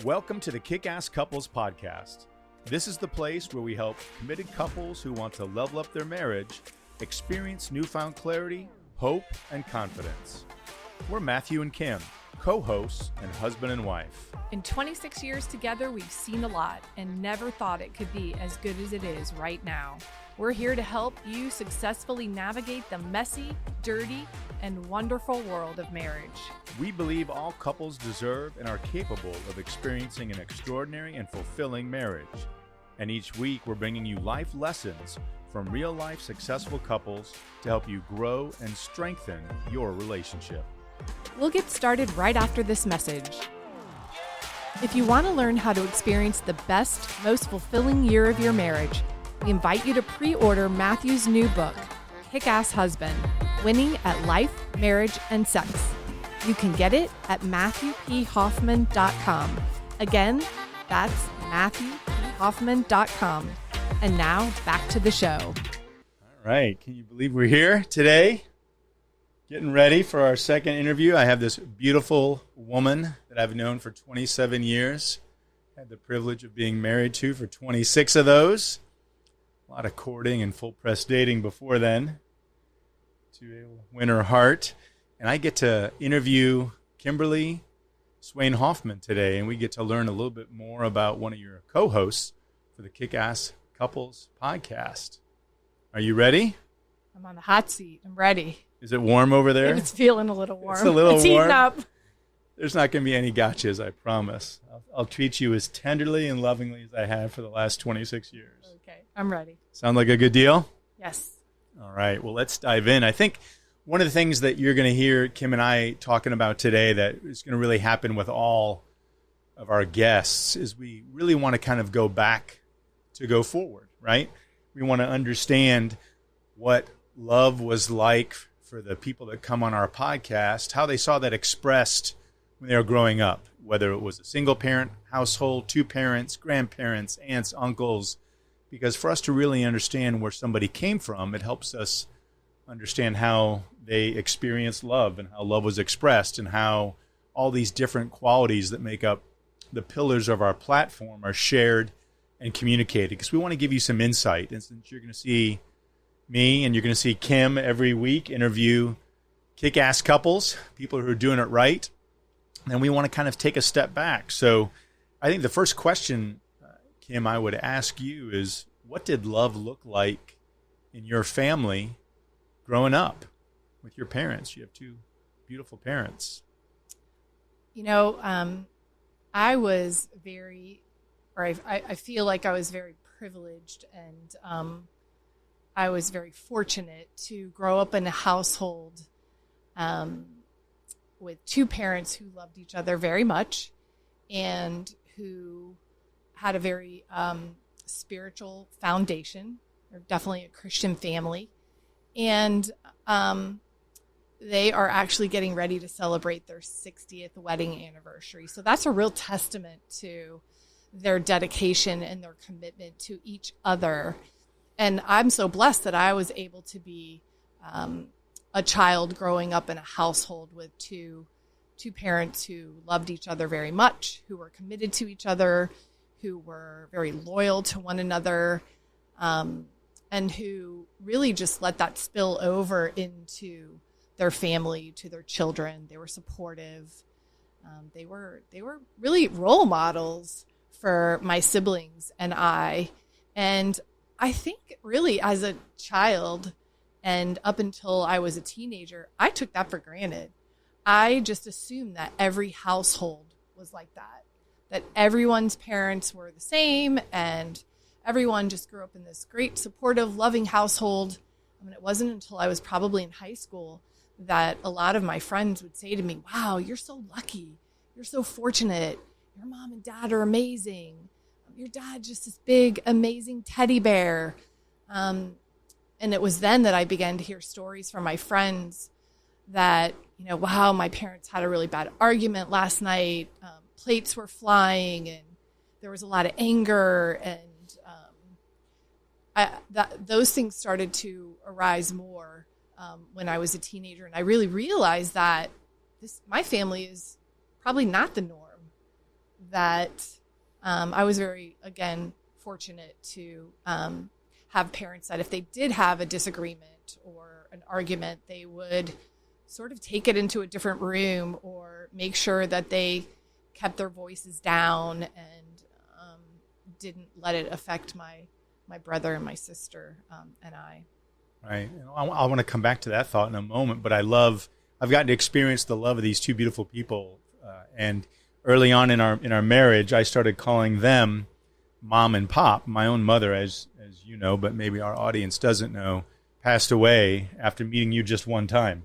Welcome to the Kickass Couples Podcast. This is the place where we help committed couples who want to level up their marriage experience newfound clarity, hope, and confidence. We're Matthew and Kim, co-hosts and husband and wife. In 26 years together, we've seen a lot and never thought it could be as good as it is right now. We're here to help you successfully navigate the messy, dirty, and wonderful world of marriage. We believe all couples deserve and are capable of experiencing an extraordinary and fulfilling marriage. And each week, we're bringing you life lessons from real-life successful couples to help you grow and strengthen your relationship. We'll get started right after this message. If you want to learn how to experience the best, most fulfilling year of your marriage, we invite you to pre-order Matthew's new book, Kickass Husband, Winning at Life, Marriage, and Sex. You can get it at MatthewPHoffman.com. Again, that's MatthewPHoffman.com. And now, back to the show. All right. Can you believe we're here today? Getting ready for our second interview. I have this beautiful woman that I've known for 27 years. Had the privilege of being married to for 26 of those. A lot of courting and full press dating before then to win her heart. And I get to interview Kimberly Hoffman today, and we get to learn a little bit more about one of your co-hosts for the Kickass Couples podcast. Are you ready? I'm on the hot seat. I'm ready. Is it warm over there? It's feeling a little warm. It's a little warm. Heating up. There's not going to be any gotchas, I promise. I'll treat you as tenderly and lovingly as I have for the last 26 years. Okay, I'm ready. Sound like a good deal? Yes. All right, well, let's dive in. I think one of the things that you're going to hear Kim and I talking about today that is going to really happen with all of our guests is we really want to kind of go back to go forward, right? We want to understand what love was like for the people that come on our podcast, how they saw that expressed when they were growing up, whether it was a single-parent household, two parents, grandparents, aunts, uncles, because for us to really understand where somebody came from, it helps us understand how they experienced love and how love was expressed and how all these different qualities that make up the pillars of our platform are shared and communicated, because we want to give you some insight. And since you're going to see me and you're going to see Kim every week interview kick-ass couples, people who are doing it right, and we want to kind of take a step back. So I think the first question, Kim, I would ask you is, what did love look like in your family growing up with your parents? You have two beautiful parents. You know, I was I feel like I was very privileged, and I was very fortunate to grow up in a household with two parents who loved each other very much and who had a very spiritual foundation. They're definitely a Christian family. And they are actually getting ready to celebrate their 60th wedding anniversary. So that's a real testament to their dedication and their commitment to each other. And I'm so blessed that I was able to be a child growing up in a household with two parents who loved each other very much, who were committed to each other, who were very loyal to one another, and who really just let that spill over into their family, to their children. They were supportive. They were really role models for my siblings and I. And I think really as a child and up until I was a teenager, I took that for granted. I just assumed that every household was like that everyone's parents were the same and everyone just grew up in this great, supportive, loving household. I mean, it wasn't until I was probably in high school that a lot of my friends would say to me, wow, you're so lucky. You're so fortunate. Your mom and dad are amazing. Your dad's just this big, amazing teddy bear. And it was then that I began to hear stories from my friends that, wow, my parents had a really bad argument last night. Plates were flying and there was a lot of anger, and those things started to arise more when I was a teenager. And I really realized that my family is probably not the norm. that I was very, again, fortunate to have parents that if they did have a disagreement or an argument, they would sort of take it into a different room or make sure that they kept their voices down and didn't let it affect my brother and my sister and I. Right. I want to come back to that thought in a moment, but I've gotten to experience the love of these two beautiful people. And early on in our marriage, I started calling them Mom and Pop. My own mother, as you know, but maybe our audience doesn't know, passed away after meeting you just one time.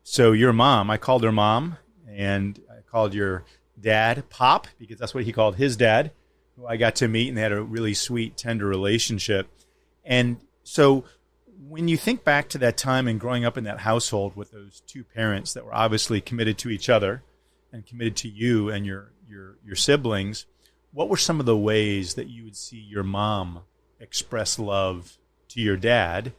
So your mom, I called her Mom, and I called your dad Pop, because that's what he called his dad, who I got to meet, and they had a really sweet, tender relationship. And so when you think back to that time and growing up in that household with those two parents that were obviously committed to each other and committed to you and your siblings, what were some of the ways that you would see your mom express love to your dad?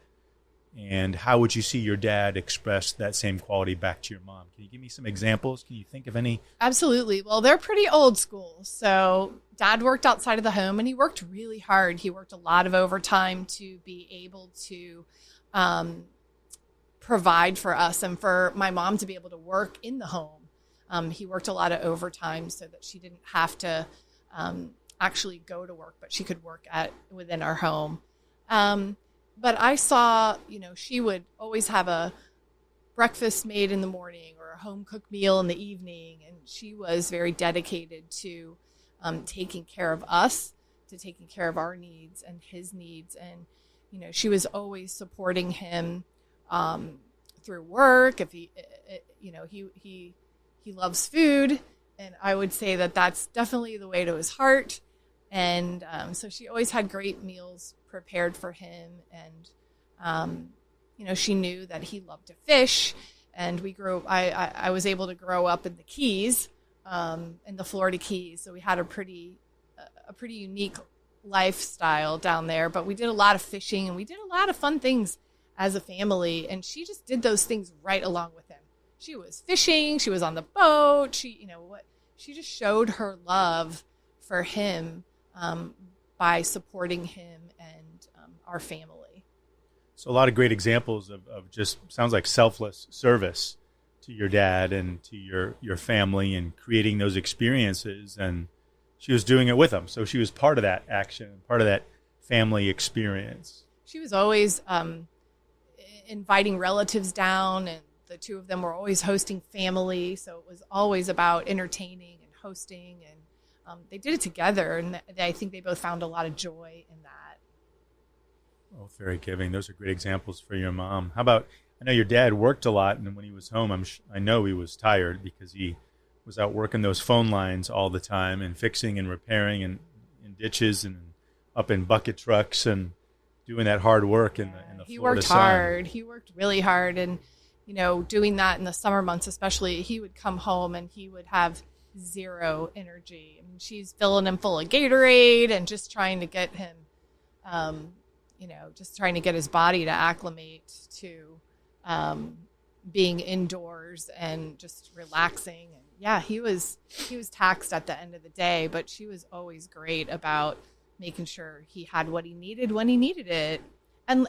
And how would you see your dad express that same quality back to your mom? Can you give me some examples? Can you think of any? Absolutely. Well, they're pretty old school. So Dad worked outside of the home, and he worked really hard. He worked a lot of overtime to be able to provide for us and for my mom to be able to work in the home. He worked a lot of overtime so that she didn't have to actually go to work, but she could work within our home. But I saw, she would always have a breakfast made in the morning or a home cooked meal in the evening. And she was very dedicated to taking care of us, to taking care of our needs and his needs. And, she was always supporting him through work. If he loves food. And I would say that that's definitely the way to his heart. And so she always had great meals prepared for him. And, she knew that he loved to fish. And I was able to grow up in the Keys, in the Florida Keys. So we had a pretty unique lifestyle down there. But we did a lot of fishing and we did a lot of fun things as a family. And she just did those things right along with him. She was fishing. She was on the boat. She just showed her love for him by supporting him and our family. So a lot of great examples of just sounds like selfless service to your dad and to your family and creating those experiences. And she was doing it with them. So she was part of that action, part of that family experience. She was always inviting relatives down, and the two of them were always hosting family. So it was always about entertaining and hosting, and they did it together. And I think they both found a lot of joy in that. Oh, very giving. Those are great examples for your mom. How about, I know your dad worked a lot, and when he was home, I know he was tired because he was out working those phone lines all the time and fixing and repairing and in ditches and up in bucket trucks and doing that hard work in the he Florida worked sun. hard. He worked really hard. And, doing that in the summer months, especially, he would come home and he would have zero energy. I mean, she's filling him full of Gatorade and just trying to get him, just trying to get his body to acclimate to being indoors and just relaxing. And yeah, he was taxed at the end of the day, but she was always great about making sure he had what he needed when he needed it. And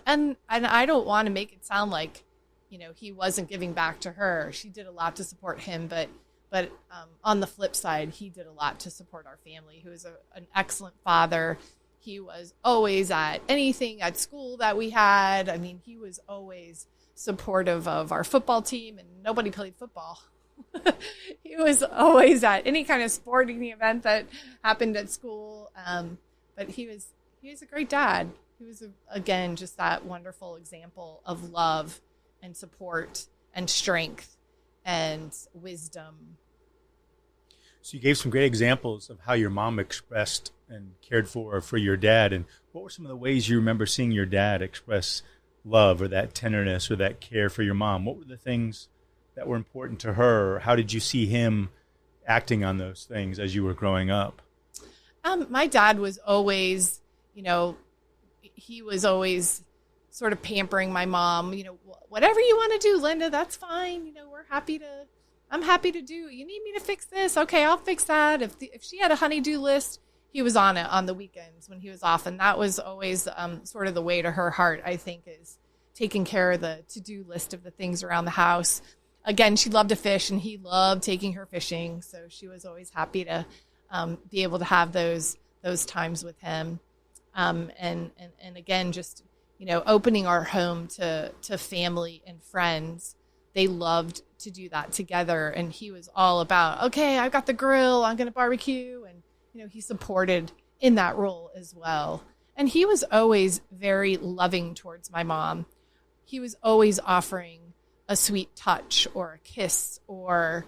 I don't want to make it sound like, he wasn't giving back to her. She did a lot to support him, but on the flip side, he did a lot to support our family. He was an excellent father. He was always at anything at school that we had. I mean, he was always supportive of our football team, and nobody played football. He was always at any kind of sporting event that happened at school. But he was a great dad. He was, again, just that wonderful example of love and support and strength and wisdom. So you gave some great examples of how your mom expressed and cared for your dad. And what were some of the ways you remember seeing your dad express love or that tenderness or that care for your mom? What were the things that were important to her? Or how did you see him acting on those things as you were growing up? My dad was always, he was always sort of pampering my mom, whatever you want to do, Linda, that's fine. We're happy to, I'm happy to do. You need me to fix this? Okay, I'll fix that. If she had a honey-do list, he was on it on the weekends when he was off. And that was always sort of the way to her heart, I think, is taking care of the to-do list of the things around the house. Again, she loved to fish, and he loved taking her fishing. So she was always happy to be able to have those times with him. And again, just, opening our home to family and friends. They loved to do that together. And he was all about, okay, I've got the grill, I'm going to barbecue. And, he supported in that role as well. And he was always very loving towards my mom. He was always offering a sweet touch or a kiss or,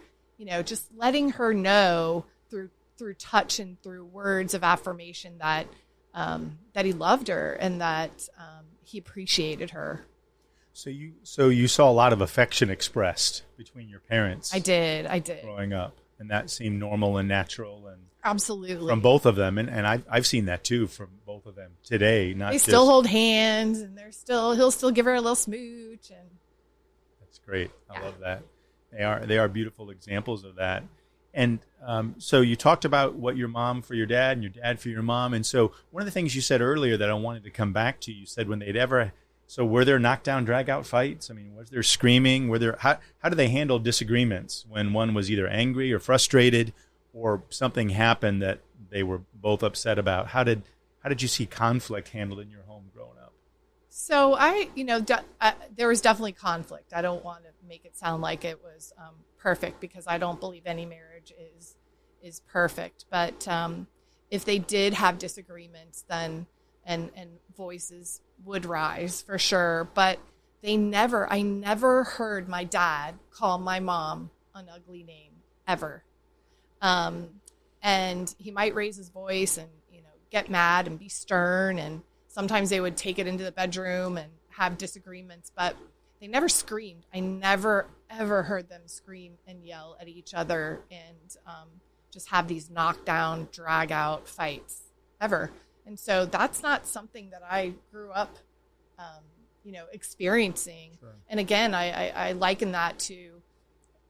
just letting her know through touch and through words of affirmation that he loved her and that he appreciated her. So you saw a lot of affection expressed between your parents. I did. Growing up, and that seemed normal and natural, and absolutely from both of them, and I've seen that too from both of them today. They still hold hands, and he'll still give her a little smooch, and that's great. I love that. They are beautiful examples of that. And so you talked about what your mom for your dad and your dad for your mom. And so one of the things you said earlier that I wanted to come back to, you said were there knockdown, drag out fights? I mean, was there screaming? How do they handle disagreements when one was either angry or frustrated or something happened that they were both upset about? How did you see conflict handled in your home growing up? So there was definitely conflict. I don't want to make it sound like it was perfect because I don't believe any marriage is perfect. But if they did have disagreements, then and voices would rise for sure. But I never heard my dad call my mom an ugly name ever. And he might raise his voice and get mad and be stern, and sometimes they would take it into the bedroom and have disagreements, but they never screamed. I never, ever heard them scream and yell at each other and just have these knockdown, drag-out fights, ever. And so that's not something that I grew up, experiencing. Sure. And again, I liken that to,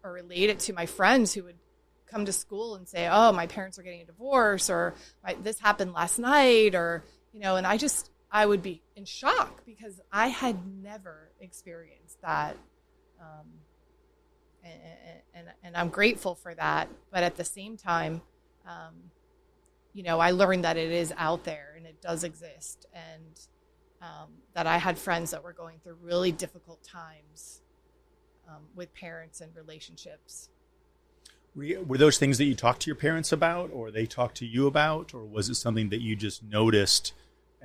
or relate it to my friends who would come to school and say, oh, my parents are getting a divorce, or this happened last night, or, and I would be in shock because I had never experienced that. And I'm grateful for that. But at the same time, I learned that it is out there and it does exist. And that I had friends that were going through really difficult times with parents and relationships. Were those things that you talked to your parents about, or they talked to you about, or was it something that you just noticed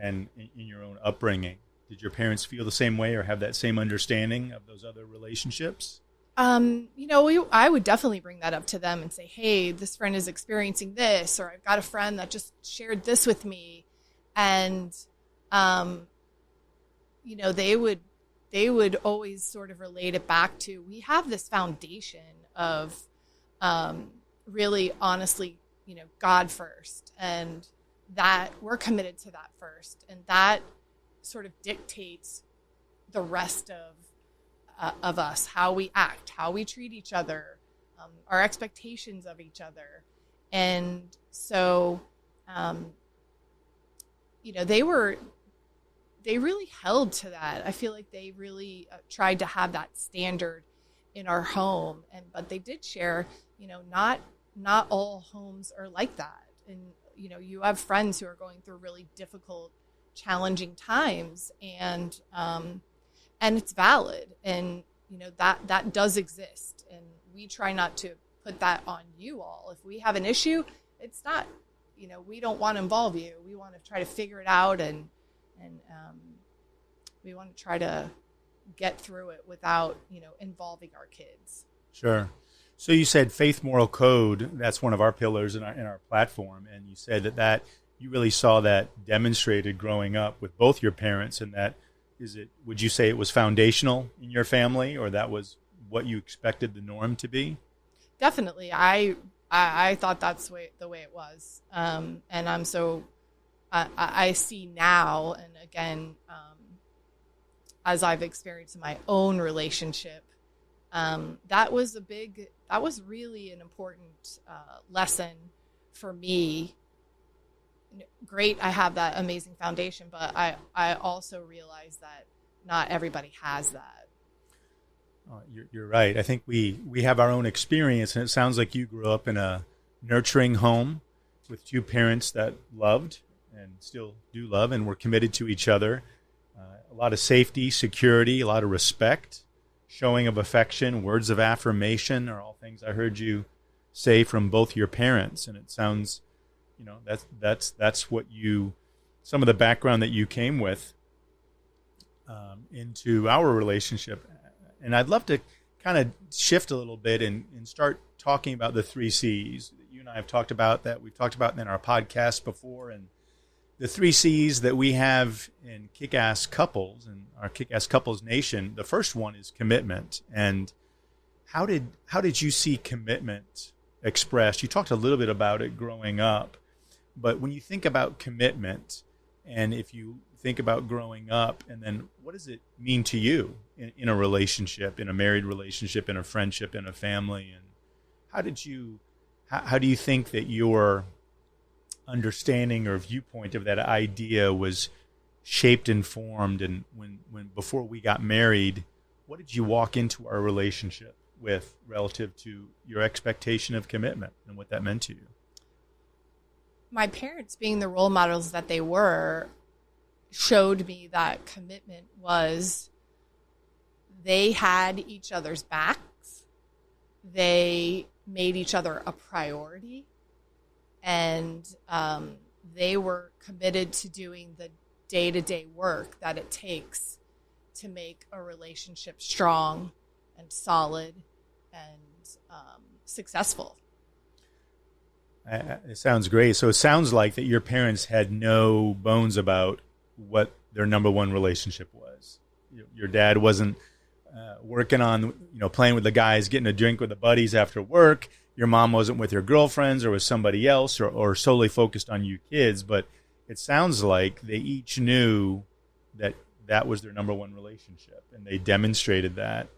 and in your own upbringing? Did your parents feel the same way or have that same understanding of those other relationships? I would definitely bring that up to them and say, hey, this friend is experiencing this, or I've got a friend that just shared this with me. And, they would always sort of relate it back to, we have this foundation of really honestly, God first, and that we're committed to that first. And that sort of dictates the rest of us, how we act, how we treat each other, our expectations of each other. And so, they really held to that. I feel like they really tried to have that standard in our home. But they did share, not all homes are like that. And, you have friends who are going through really difficult, challenging times, and it's valid. And, that does exist. And we try not to put that on you all. If we have an issue, it's not, we don't want to involve you. We want to try to figure it out, and we want to try to get through it without, involving our kids. Sure. So you said faith, moral code, that's one of our pillars in our platform. And you said that you really saw that demonstrated growing up with both your parents, and would you say it was foundational in your family, or that was what you expected the norm to be? Definitely. I thought that's the way it was. And I'm so, I see now, and again, as I've experienced in my own relationship, that was a big that was really an important lesson for me. Great, I have that amazing foundation, but I also realize that not everybody has that. You're right. I think we have our own experience, and it sounds like you grew up in a nurturing home with two parents that loved and still do love and were committed to each other. A lot of safety, security, a lot of respect, showing of affection, words of affirmation are all things I heard you say from both your parents. And it sounds, that's what some of the background that you came with into our relationship. And I'd love to kind of shift a little bit and start talking about the 3 C's that you and I have talked about, that we've talked about in our podcast before. And the 3 C's that we have in Kickass Couples and our Kickass Couples Nation, the first one is commitment. And how did you see commitment expressed? You talked a little bit about it growing up, but when you think about commitment, and if you think about growing up, and then what does it mean to you in a relationship, in a married relationship, in a friendship, in a family? And how do you think that your understanding or viewpoint of that idea was shaped and formed? And when before we got married, what did you walk into our relationship with relative to your expectation of commitment and what that meant to you? My parents, being the role models that they were, showed me that commitment was, they had each other's backs. They made each other a priority. And they were committed to doing the day-to-day work that it takes to make a relationship strong and solid and successful. It sounds great. So it sounds like that your parents had no bones about what their number one relationship was. Your dad wasn't working on, playing with the guys, getting a drink with the buddies after work. Your mom wasn't with her girlfriends or with somebody else or solely focused on you kids. But it sounds like they each knew that was their number one relationship, and they demonstrated that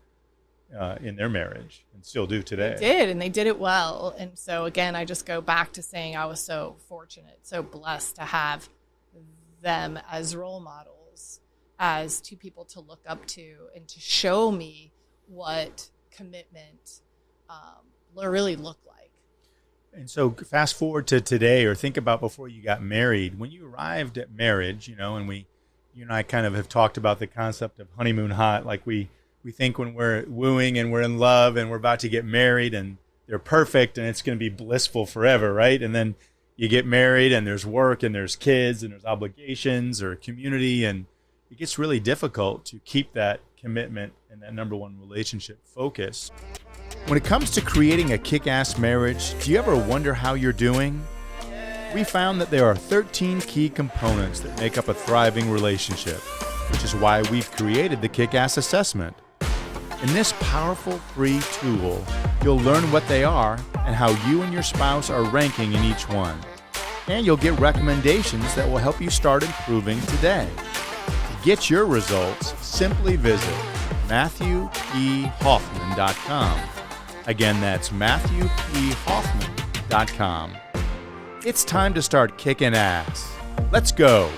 in their marriage and still do today. They did, and they did it well. And so, again, I just go back to saying I was so fortunate, so blessed to have them as role models, as two people to look up to and to show me what commitment really looked like. And so fast forward to today, or think about before you got married. When you arrived at marriage, and you and I kind of have talked about the concept of honeymoon hot. Like we think when we're wooing and we're in love and we're about to get married and they're perfect and it's going to be blissful forever, right? And then you get married and there's work and there's kids and there's obligations or community, and it gets really difficult to keep that commitment and that number one relationship focused. When it comes to creating a kick-ass marriage, do you ever wonder how you're doing? We found that there are 13 key components that make up a thriving relationship, which is why we've created the Kick-Ass Assessment. In this powerful free tool, you'll learn what they are and how you and your spouse are ranking in each one. And you'll get recommendations that will help you start improving today. To get your results, simply visit MatthewPHoffman.com. Again, that's MatthewPHoffman.com. It's time to start kicking ass. Let's go.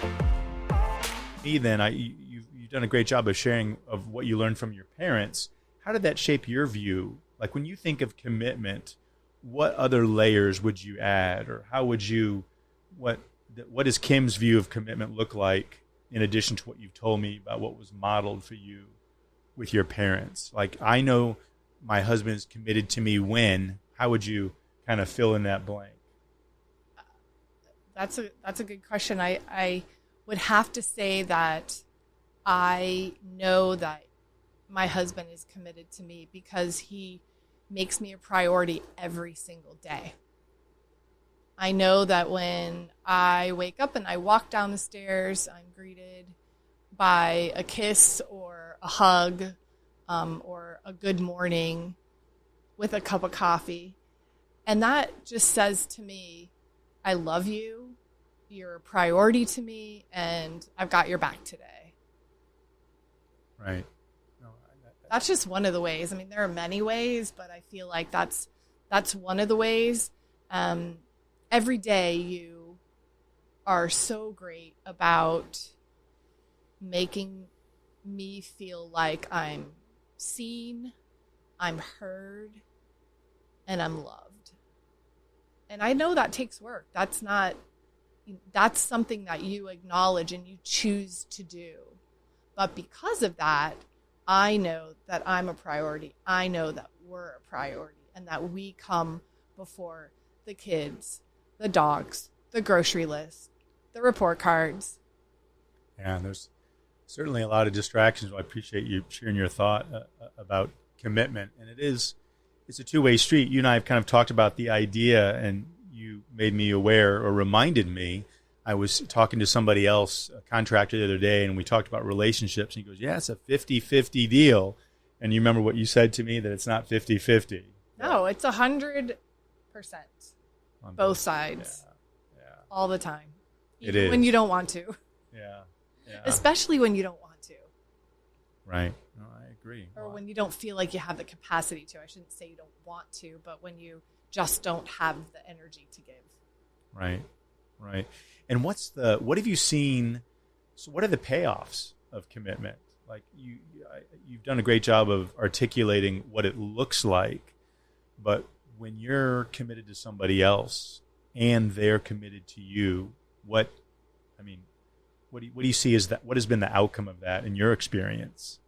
You've done a great job of sharing of what you learned from your parents. How did that shape your view? Like when you think of commitment, what other layers would you add, or how would you, what does Kim's view of commitment look like in addition to what you've told me about what was modeled for you with your parents? Like, I know my husband is committed to me when. How would you kind of fill in that blank? That's a good question. I would have to say that I know that my husband is committed to me because he makes me a priority every single day. I know that when I wake up and I walk down the stairs, I'm greeted by a kiss or a hug, or a good morning with a cup of coffee. And that just says to me, I love you, you're a priority to me, and I've got your back today. Right. that's just one of the ways. I mean, there are many ways, but I feel like that's one of the ways. Every day you are so great about making me feel like I'm seen, I'm heard, and I'm loved. And I know that takes work. That's something that you acknowledge and you choose to do. But because of that, I know that I'm a priority. I know that we're a priority and that we come before the kids, the dogs, the grocery list, the report cards. Yeah, there's certainly a lot of distractions. I appreciate you sharing your thought about commitment. And it's a two-way street. You and I have kind of talked about the idea, and you made me aware or reminded me. I was talking to somebody else, a contractor, the other day, and we talked about relationships. And he goes, yeah, it's a 50-50 deal. And you remember what you said to me, that it's not 50-50. No, it's 100%. Both sides. Yeah. All the time. It is. When you don't want to. Yeah. Especially when you don't want to. Right. No, I agree. Or when you don't feel like you have the capacity to. I shouldn't say you don't want to, but when you just don't have the energy to give. Right. And what have you seen? So what are the payoffs of commitment? Like you've done a great job of articulating what it looks like, but when you're committed to somebody else and they're committed to you, what do you see as that? What has been the outcome of that in your experience?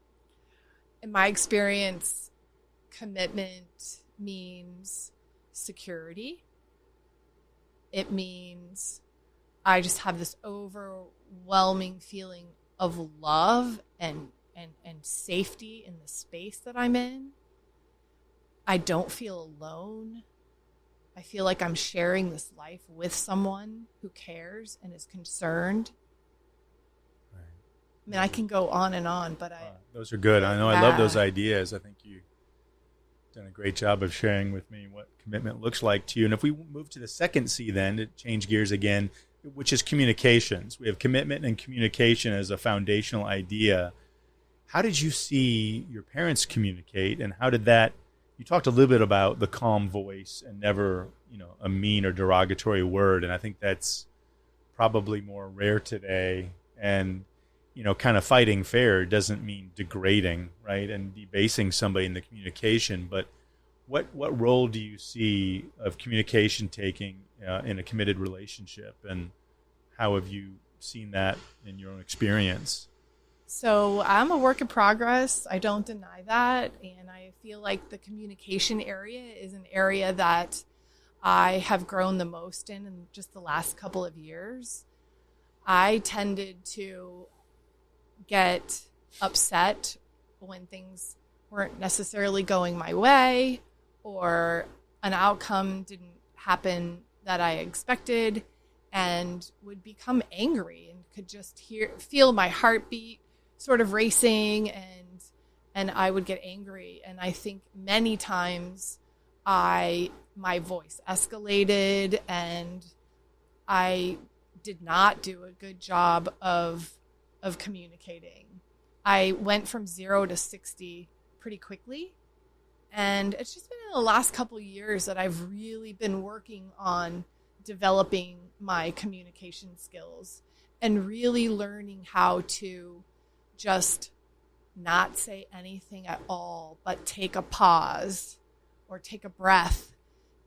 In my experience, commitment means security. It means I just have this overwhelming feeling of love and safety in the space that I'm in. I don't feel alone. I feel like I'm sharing this life with someone who cares and is concerned. Right. I mean, I can go on and on, but those are good. I know. I love those ideas. I think you've done a great job of sharing with me what commitment looks like to you. And if we move to the second C then, to change gears again, which is communications. We have commitment and communication as a foundational idea. How did you see your parents communicate, and how did that? You talked a little bit about the calm voice and never, a mean or derogatory word, and I think that's probably more rare today. And kind of fighting fair doesn't mean degrading, right, and debasing somebody in the communication. But what role do you see of communication taking in a committed relationship, and how have you seen that in your own experience? So I'm a work in progress. I don't deny that. And I feel like the communication area is an area that I have grown the most in just the last couple of years. I tended to get upset when things weren't necessarily going my way, or an outcome didn't happen that I expected, and would become angry and could just feel my heartbeat sort of racing, and I would get angry. And I think many times my voice escalated, and I did not do a good job of communicating. I went from 0 to 60 pretty quickly. And it's just been in the last couple of years that I've really been working on developing my communication skills and really learning how to just not say anything at all, but take a pause or take a breath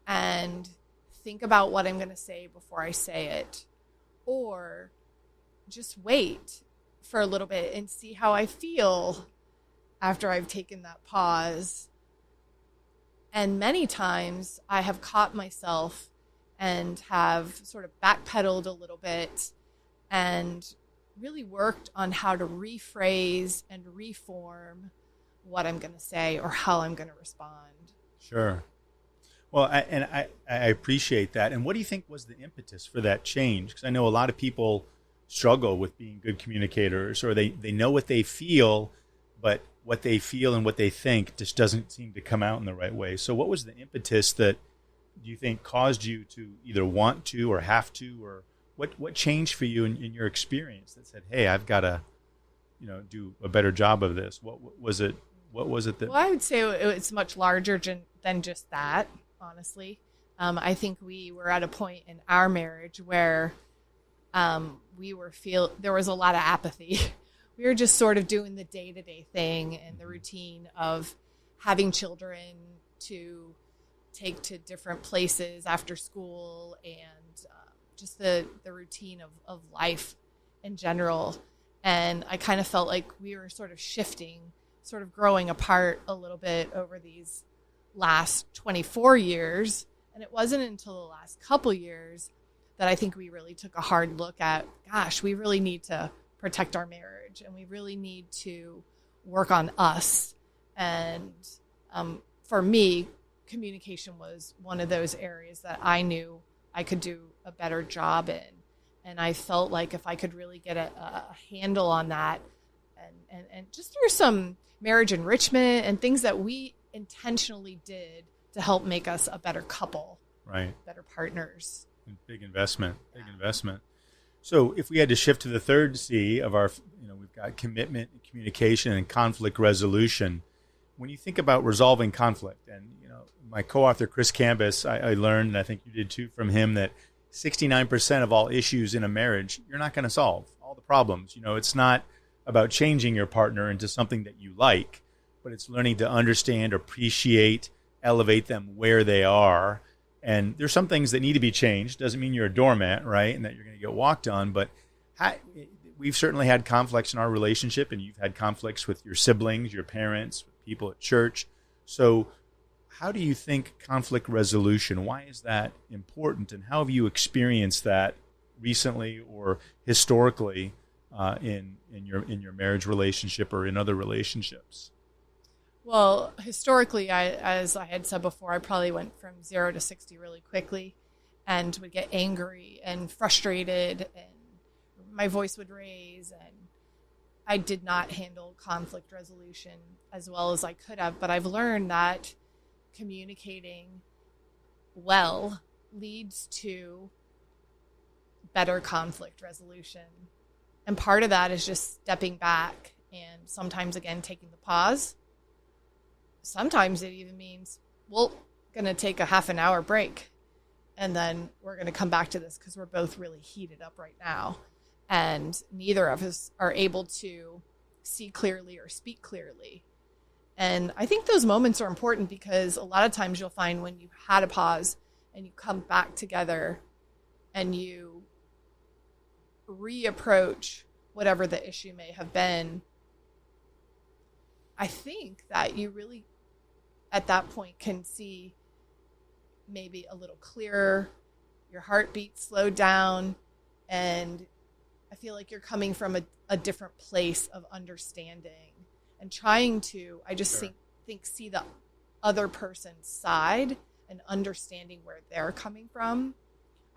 and think about what I'm going to say before I say it, or just wait for a little bit and see how I feel after I've taken that pause. And many times I have caught myself and have sort of backpedaled a little bit and really worked on how to rephrase and reform what I'm going to say or how I'm going to respond. Sure. Well, I appreciate that. And what do you think was the impetus for that change? Because I know a lot of people struggle with being good communicators, or they know what they feel, but what they feel and what they think just doesn't seem to come out in the right way. So what was the impetus that you think caused you to either want to or have to, or what changed for you in your experience that said, hey, I've got to, do a better job of this? What was it? What was it that? Well, I would say it's much larger than just that, honestly. I think we were at a point in our marriage where there was a lot of apathy. We were just sort of doing the day-to-day thing and the routine of having children to take to different places after school and just the routine of life in general. And I kind of felt like we were sort of shifting, sort of growing apart a little bit over these last 24 years. And it wasn't until the last couple years that I think we really took a hard look at, gosh, we really need to protect our marriage and we really need to work on us. And for me, communication was one of those areas that I knew I could do a better job in. And I felt like if I could really get a handle on that and just through some marriage enrichment and things that we intentionally did to help make us a better couple, right? Better partners. Big investment. So if we had to shift to the third C of our, we've got commitment, communication, and conflict resolution. When you think about resolving conflict, and my co-author Chris Cambus, I learned, and I think you did too from him, that 69% of all issues in a marriage you're not going to solve all the problems. It's not about changing your partner into something that you like, but it's learning to understand, appreciate, elevate them where they are. And there's some things that need to be changed. Doesn't mean you're a doormat, right? And that you're going to get walked on. But we've certainly had conflicts in our relationship, and you've had conflicts with your siblings, your parents, with people at church. So how do you think conflict resolution, why is that important? And how have you experienced that recently or historically in your marriage relationship or in other relationships? Well, historically, as I had said before, I probably went from 0 to 60 really quickly and would get angry and frustrated and my voice would raise, and I did not handle conflict resolution as well as I could have. But I've learned that communicating well leads to better conflict resolution. And part of that is just stepping back and sometimes, again, taking the pause. Sometimes it even means, well, going to take a half an hour break and then we're going to come back to this because we're both really heated up right now. And neither of us are able to see clearly or speak clearly. And I think those moments are important because a lot of times you'll find when you've had a pause and you come back together and you reapproach whatever the issue may have been, I think that you really, at that point, can see maybe a little clearer, your heartbeat slowed down, and I feel like you're coming from a different place of understanding and trying to, I just think see the other person's side and understanding where they're coming from.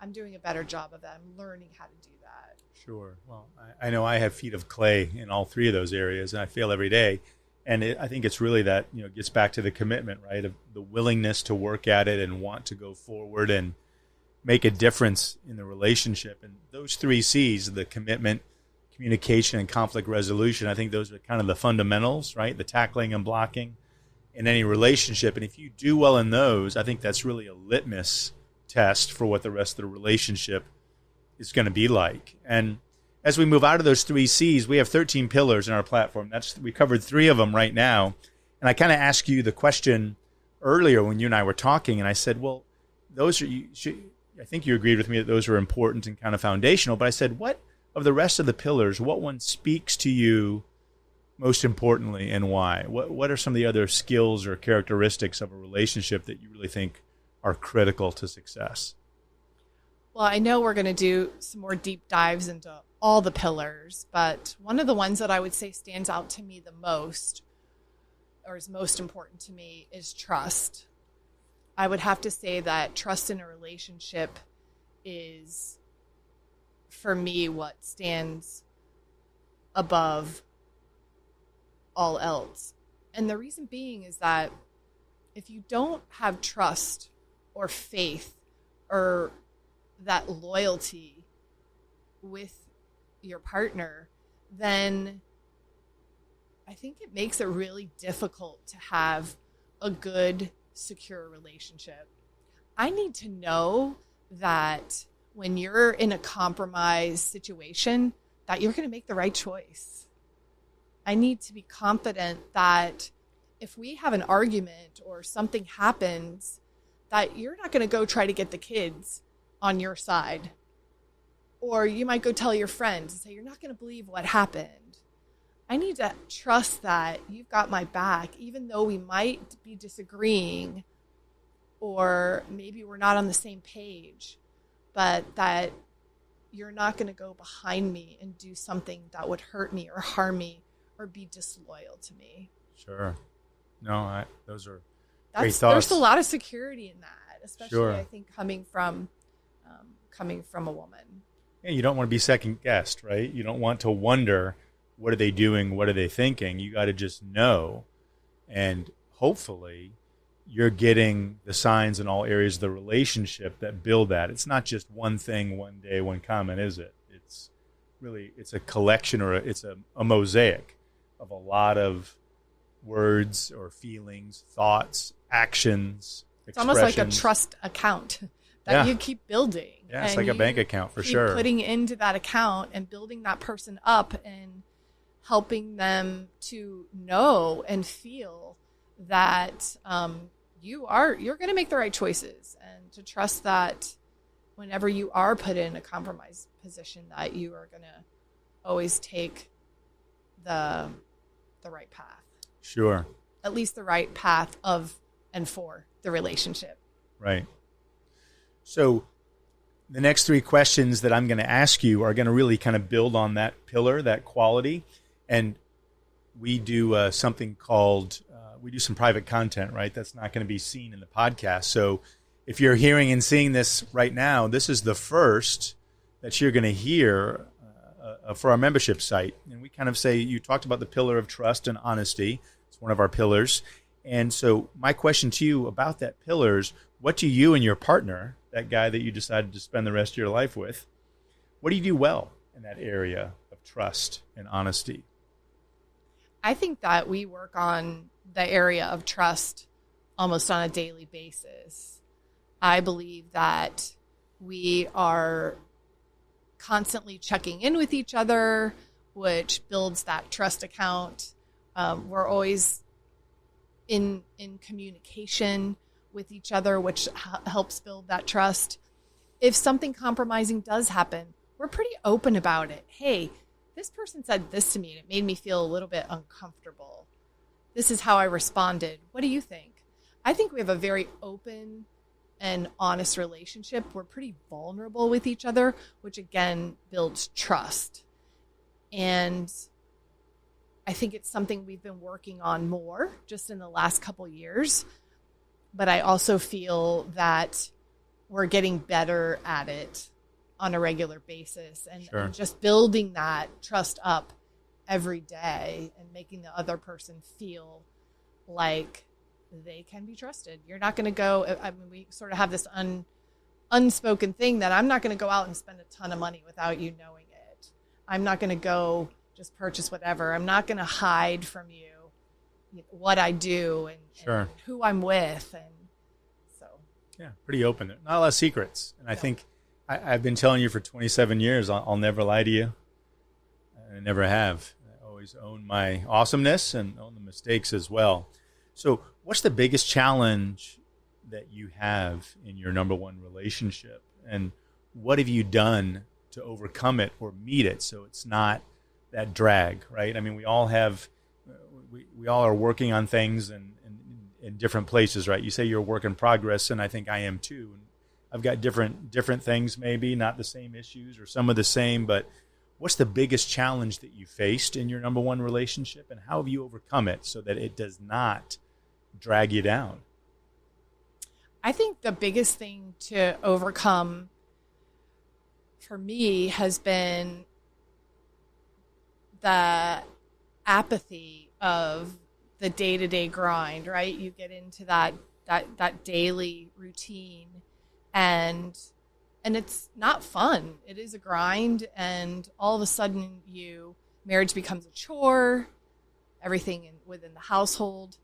I'm doing a better job of that. I'm learning how to do that. Sure. Well, I know I have feet of clay in all three of those areas, and I fail every day. And I think it's really that, it gets back to the commitment, right? Of the willingness to work at it and want to go forward and make a difference in the relationship. And those three C's, the commitment, communication, and conflict resolution, I think those are kind of the fundamentals, right? The tackling and blocking in any relationship. And if you do well in those, I think that's really a litmus test for what the rest of the relationship is going to be like. And as we move out of those three C's, we have 13 pillars in our platform. We covered 3 of them right now. And I kind of asked you the question earlier when you and I were talking, and I said, well, I think you agreed with me that those are important and kind of foundational. But I said, what of the rest of the pillars, what one speaks to you most importantly and why? What are some of the other skills or characteristics of a relationship that you really think are critical to success? Well, I know we're going to do some more deep dives into all the pillars, but one of the ones that I would say stands out to me the most, or is most important to me, is trust. I would have to say that trust in a relationship is, for me, what stands above all else. And the reason being is that if you don't have trust or faith or that loyalty with your partner, then I think it makes it really difficult to have a good, secure relationship. I need to know that when you're in a compromised situation, that you're going to make the right choice. I need to be confident that if we have an argument or something happens, that you're not going to go try to get the kids on your side. Or you might go tell your friends and say, you're not going to believe what happened. I need to trust that you've got my back, even though we might be disagreeing or maybe we're not on the same page, but that you're not going to go behind me and do something that would hurt me or harm me or be disloyal to me. Sure. No, those are great thoughts. There's a lot of security in that, especially Sure. I think coming from a woman. Yeah, you don't want to be second guessed, right? You don't want to wonder, what are they doing? What are they thinking? You got to just know. And hopefully you're getting the signs in all areas of the relationship that build that. It's not just one thing, one day, one comment, is it? It's really, it's a collection, or it's a mosaic of a lot of words or feelings, thoughts, actions, It's almost like a trust account that you keep building. Yeah, it's like a bank account for sure. Putting into that account and building that person up and helping them to know and feel that you're going to make the right choices, and to trust that whenever you are put in a compromised position, that you are going to always take the right path. Sure. At least the right path of and for the relationship. Right. So the next three questions that I'm going to ask you are going to really kind of build on that pillar, that quality. And we do something called, we do some private content, right? That's not going to be seen in the podcast. So if you're hearing and seeing this right now, this is the first that you're going to hear for our membership site. And we kind of say, you talked about the pillar of trust and honesty. It's one of our pillars. And so my question to you about that pillar is, what do you and your partner, that guy that you decided to spend the rest of your life with, what do you do well in that area of trust and honesty? I think that we work on the area of trust almost on a daily basis. I believe that we are constantly checking in with each other, which builds that trust account. We're always in communication with each other, which helps build that trust. If something compromising does happen, we're pretty open about it. Hey, this person said this to me and it made me feel a little bit uncomfortable. This is how I responded. What do you think? I think we have a very open and honest relationship. We're pretty vulnerable with each other, which again builds trust. And I think it's something we've been working on more just in the last couple years. But I also feel that we're getting better at it on a regular basis, and just building that trust up every day and making the other person feel like they can be trusted. You're not going to go, I mean, we sort of have this unspoken thing that I'm not going to go out and spend a ton of money without you knowing it. I'm not going to go just purchase whatever. I'm not going to hide from you what I do and who I'm with. And so. Yeah, pretty open. Not a lot of secrets. And I think I've been telling you for 27 years, I'll never lie to you. I never have. I always own my awesomeness and own the mistakes as well. So what's the biggest challenge that you have in your number one relationship? And what have you done to overcome it or meet it so it's not that drag, right? I mean, we all have, we all are working on things and in different places, right? You say you're a work in progress, and I think I am too. And I've got different things, maybe not the same issues or some of the same, but what's the biggest challenge that you faced in your number one relationship, and how have you overcome it so that it does not drag you down? I think the biggest thing to overcome for me has been the apathy of the day-to-day grind, right? You get into that daily routine, and it's not fun. It is a grind, and all of a sudden marriage becomes a chore. everything within the household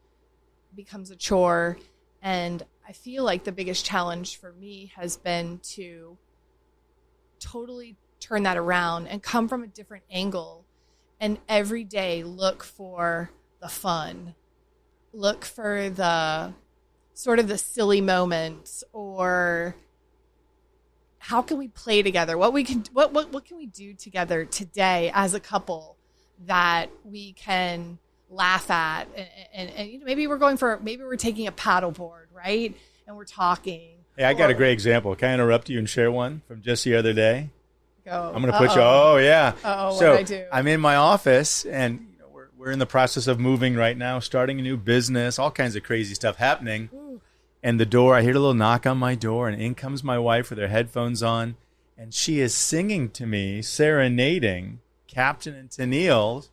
becomes a chore. And I feel like the biggest challenge for me has been to totally turn that around and come from a different angle, and every day look for the fun, look for the sort of the silly moments, or how can we play together? What can we do together today as a couple that we can laugh at? And maybe we're taking a paddleboard, right? And we're talking. Hey, I got a great example. Can I interrupt you and share one from just the other day? Go. I'm going to put you. Oh, yeah. So so what I do? I'm in my office, and we're in the process of moving right now, starting a new business, all kinds of crazy stuff happening. Ooh. And the door, I hear a little knock on my door, and in comes my wife with her headphones on, and she is singing to me, serenading Captain and Tennille's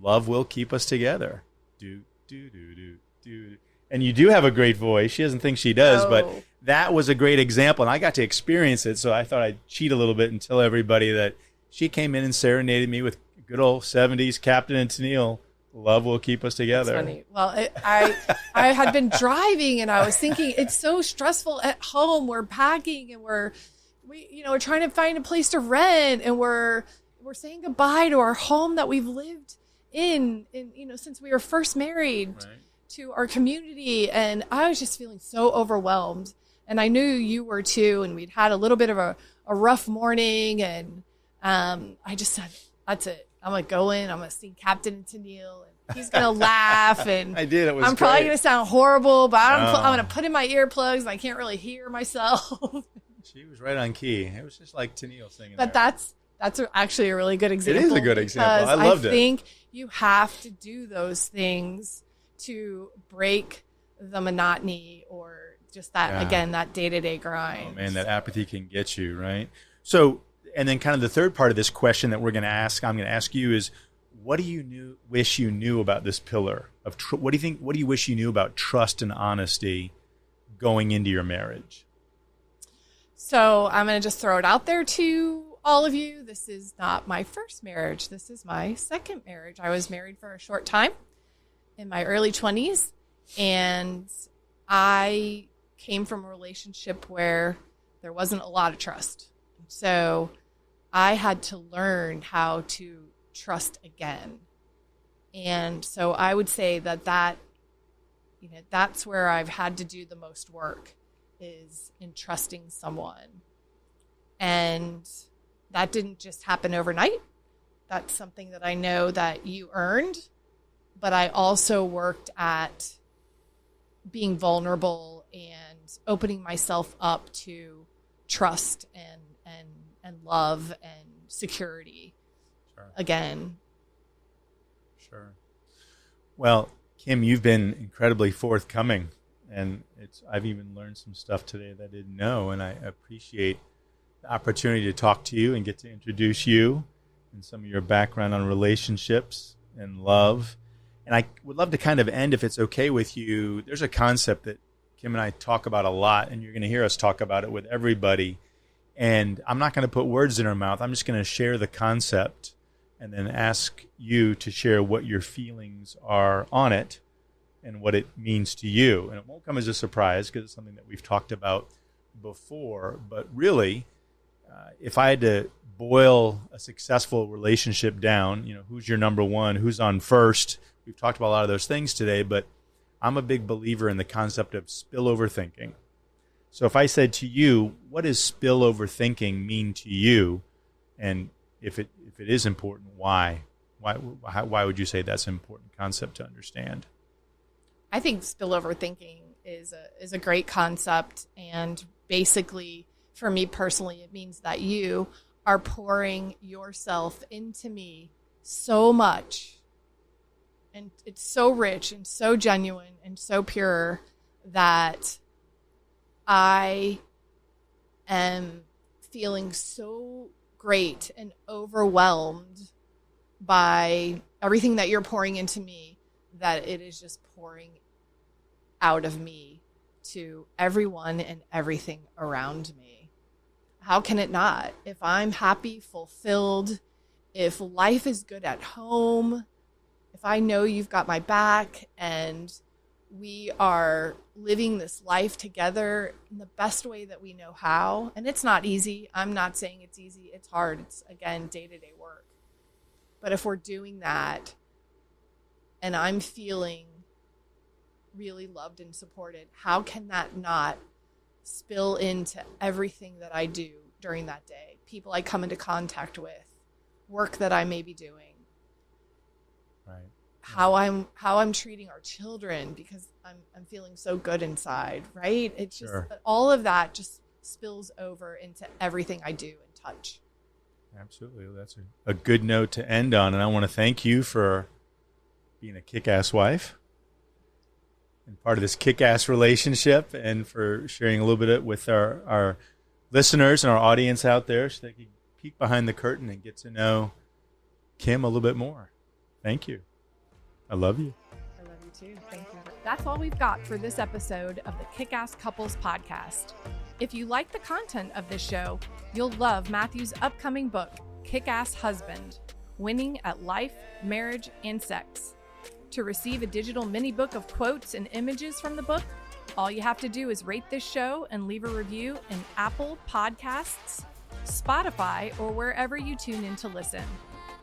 "Love Will Keep Us Together." Do, do, do, do, do. And you do have a great voice. She doesn't think she does, but that was a great example, and I got to experience it, so I thought I'd cheat a little bit and tell everybody that she came in and serenaded me with good old 70s Captain and Tennille, "Love Will Keep Us Together." That's funny. Well, I had been driving, and I was thinking, it's so stressful at home. We're packing, and we're trying to find a place to rent, and we're saying goodbye to our home that we've lived in since we were first married, Right. to our community. And I was just feeling so overwhelmed, and I knew you were too. And we'd had a little bit of a rough morning, and I just said, that's it. I'm going to go in. I'm going to sing Captain and Tennille, and he's going to laugh. And I did. It was I'm probably going to sound horrible, but I'm going to put in my earplugs, and I can't really hear myself. She was right on key. It was just like Tennille singing. But there. that's actually a really good example. It is a good example. I loved it. I think you have to do those things to break the monotony, or just that, again, that day-to-day grind. Oh, man, that apathy can get you, right? So, and then kind of the third part of this question that I'm going to ask you is, what do you wish you knew about this pillar of what do you wish you knew about trust and honesty going into your marriage? So I'm going to just throw it out there to all of you. This is not my first marriage. This is my second marriage. I was married for a short time in my early 20s, and I came from a relationship where there wasn't a lot of trust. So I had to learn how to trust again. And so I would say that's where I've had to do the most work, is in trusting someone. And that didn't just happen overnight. That's something that I know that you earned, but I also worked at being vulnerable and opening myself up to trust and love and security. Sure. Again. Sure. Well, Kim, you've been incredibly forthcoming, and I've even learned some stuff today that I didn't know, and I appreciate the opportunity to talk to you and get to introduce you and some of your background on relationships and love. And I would love to kind of end, if it's okay with you, there's a concept that Kim and I talk about a lot, and you're going to hear us talk about it with everybody. And I'm not going to put words in her mouth. I'm just going to share the concept and then ask you to share what your feelings are on it and what it means to you. And it won't come as a surprise because it's something that we've talked about before. But really, if I had to boil a successful relationship down, who's your number one, who's on first, we've talked about a lot of those things today, but I'm a big believer in the concept of spillover thinking. So if I said to you, what does spillover thinking mean to you? And if it is important, why? Why would you say that's an important concept to understand? I think spillover thinking is a great concept, and basically, for me personally, it means that you are pouring yourself into me so much, and it's so rich and so genuine and so pure that I am feeling so great and overwhelmed by everything that you're pouring into me, that it is just pouring out of me to everyone and everything around me. How can it not? If I'm happy, fulfilled, if life is good at home, if I know you've got my back and we are living this life together in the best way that we know how, and it's not easy. I'm not saying it's easy. It's hard. It's, again, day-to-day work. But if we're doing that and I'm feeling really loved and supported, how can that not spill into everything that I do during that day? People I come into contact with, work that I may be doing, right? How I'm treating our children because I'm feeling so good inside, right? It's just all of that just spills over into everything I do and touch. Absolutely. That's a good note to end on. And I want to thank you for being a kick-ass wife and part of this kick-ass relationship, and for sharing a little bit with our listeners and our audience out there so they can peek behind the curtain and get to know Kim a little bit more. Thank you. I love you. I love you too. Thank you. That's all we've got for this episode of the Kickass Couples Podcast. If you like the content of this show, you'll love Matthew's upcoming book, Kickass Husband, Winning at Life, Marriage, and Sex. To receive a digital mini book of quotes and images from the book, all you have to do is rate this show and leave a review in Apple Podcasts, Spotify, or wherever you tune in to listen.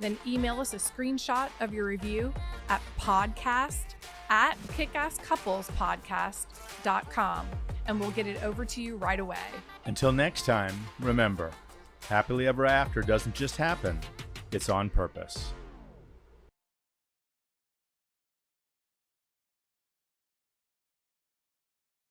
Then email us a screenshot of your review at podcast@kickasscouplespodcast.com, and we'll get it over to you right away. Until next time, remember, happily ever after doesn't just happen, it's on purpose.